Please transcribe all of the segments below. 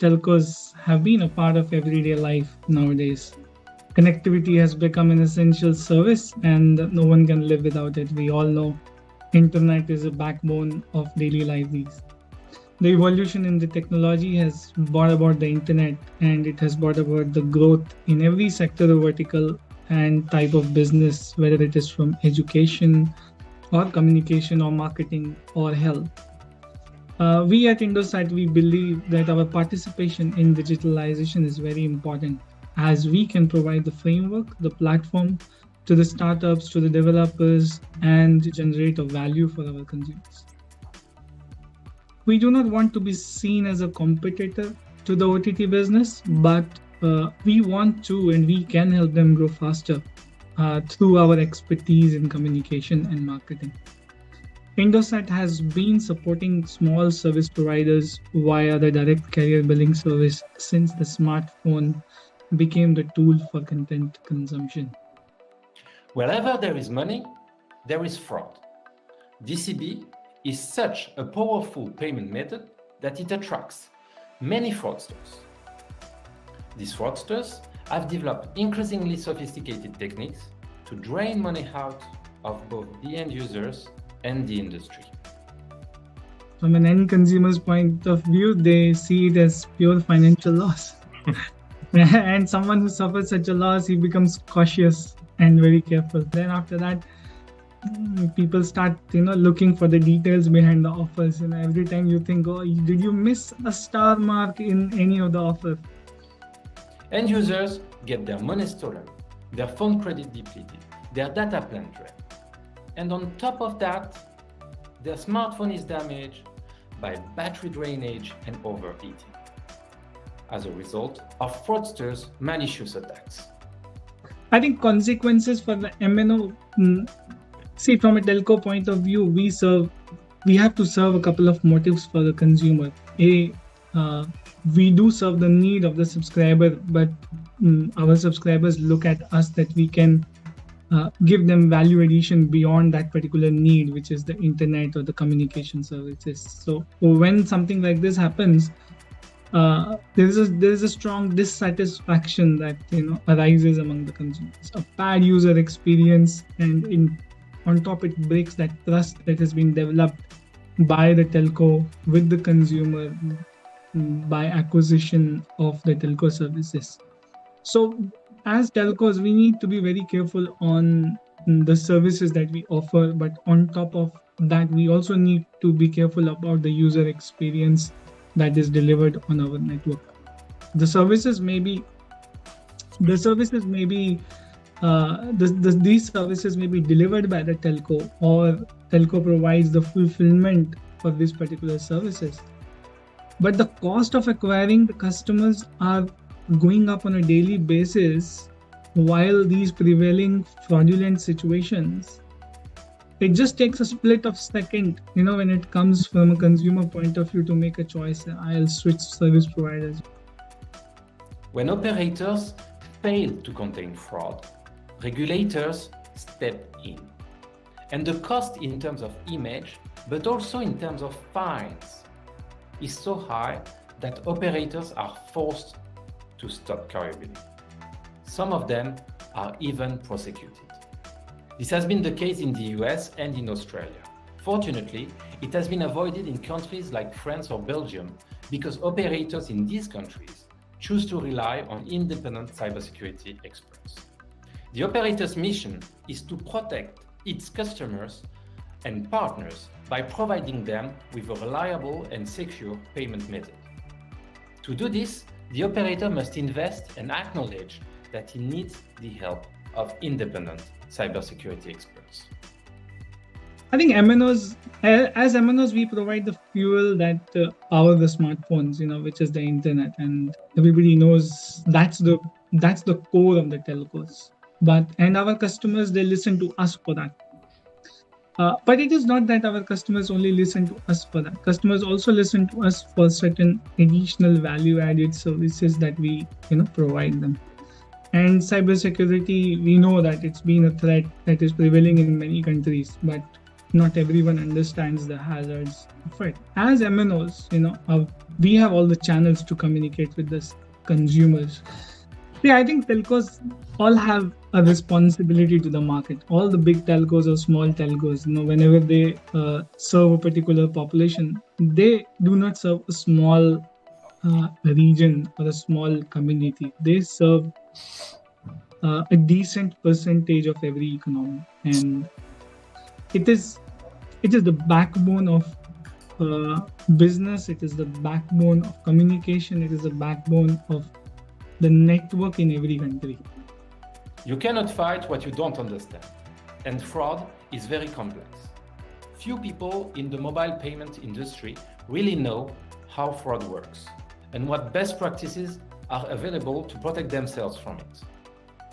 telcos have been a part of everyday life nowadays. Connectivity has become an essential service and no one can live without it. We all know internet is a backbone of daily life these. The evolution in the technology has brought about the internet and it has brought about the growth in every sector or vertical and type of business, whether it is from education or communication or marketing or health. We at Indosat, we believe that our participation in digitalization is very important as we can provide the framework, the platform to the startups, to the developers, and generate a value for our consumers. We do not want to be seen as a competitor to the OTT business, but we want to and we can help them grow faster through our expertise in communication and marketing. Indosat has been supporting small service providers via the direct carrier billing service since the smartphone became the tool for content consumption. Wherever there is money, there is fraud. DCB is such a powerful payment method that it attracts many fraudsters. These fraudsters have developed increasingly sophisticated techniques to drain money out of both the end users and the industry. From an end consumer's point of view, they see it as pure financial loss. And someone who suffers such a loss, he becomes cautious and very careful. Then after that, people start, looking for the details behind the offers. Every time you think, oh, did you miss a star mark in any of the offer? End users get their money stolen, their phone credit depleted, their data plan drained. And on top of that, their smartphone is damaged by battery drainage and overheating. As a result of fraudsters' malicious attacks. I think consequences for the MNO, see from a telco point of view, we have to serve a couple of motives for the consumer. We do serve the need of the subscriber, but our subscribers look at us that we can give them value addition beyond that particular need, which is the internet or the communication services. So when something like this happens, there is a strong dissatisfaction that arises among the consumers. A bad user experience, and on top it breaks that trust that has been developed by the telco with the consumer by acquisition of the telco services. So as telcos, we need to be very careful on the services that we offer, but on top of that, we also need to be careful about the user experience that is delivered on our network. These services may be delivered by the telco, or telco provides the fulfillment for these particular services. But the cost of acquiring the customers are going up on a daily basis, while these prevailing fraudulent situations, it just takes a split of second, when it comes from a consumer point of view to make a choice. I'll switch service providers. When operators fail to contain fraud, regulators step in. And the cost in terms of image, but also in terms of fines, is so high that operators are forced to stop carrier billing. Some of them are even prosecuted. This has been the case in the US and in Australia. Fortunately, it has been avoided in countries like France or Belgium because operators in these countries choose to rely on independent cybersecurity experts. The operator's mission is to protect its customers and partners by providing them with a reliable and secure payment method. To do this, the operator must invest and acknowledge that he needs the help of independent cybersecurity experts. I think as MNOs, we provide the fuel that power the smartphones, which is the internet, and everybody knows that's the core of the telcos. And our customers, they listen to us for that. But it is not that our customers only listen to us for that. Customers also listen to us for certain additional value-added services that we, provide them. And cybersecurity, we know that it's been a threat that is prevailing in many countries. But not everyone understands the hazards of it. As MNOs, we have all the channels to communicate with the consumers. Yeah, I think telcos all have a responsibility to the market. All the big telcos or small telcos, whenever they serve a particular population, they do not serve a small region or a small community. They serve a decent percentage of every economy, and it is the backbone of business. It is the backbone of communication. It is the backbone of the network in every country. You cannot fight what you don't understand, and fraud is very complex. Few people in the mobile payment industry really know how fraud works and what best practices are available to protect themselves from it.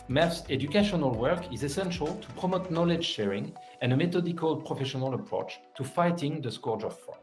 MEF's educational work is essential to promote knowledge sharing and a methodical professional approach to fighting the scourge of fraud.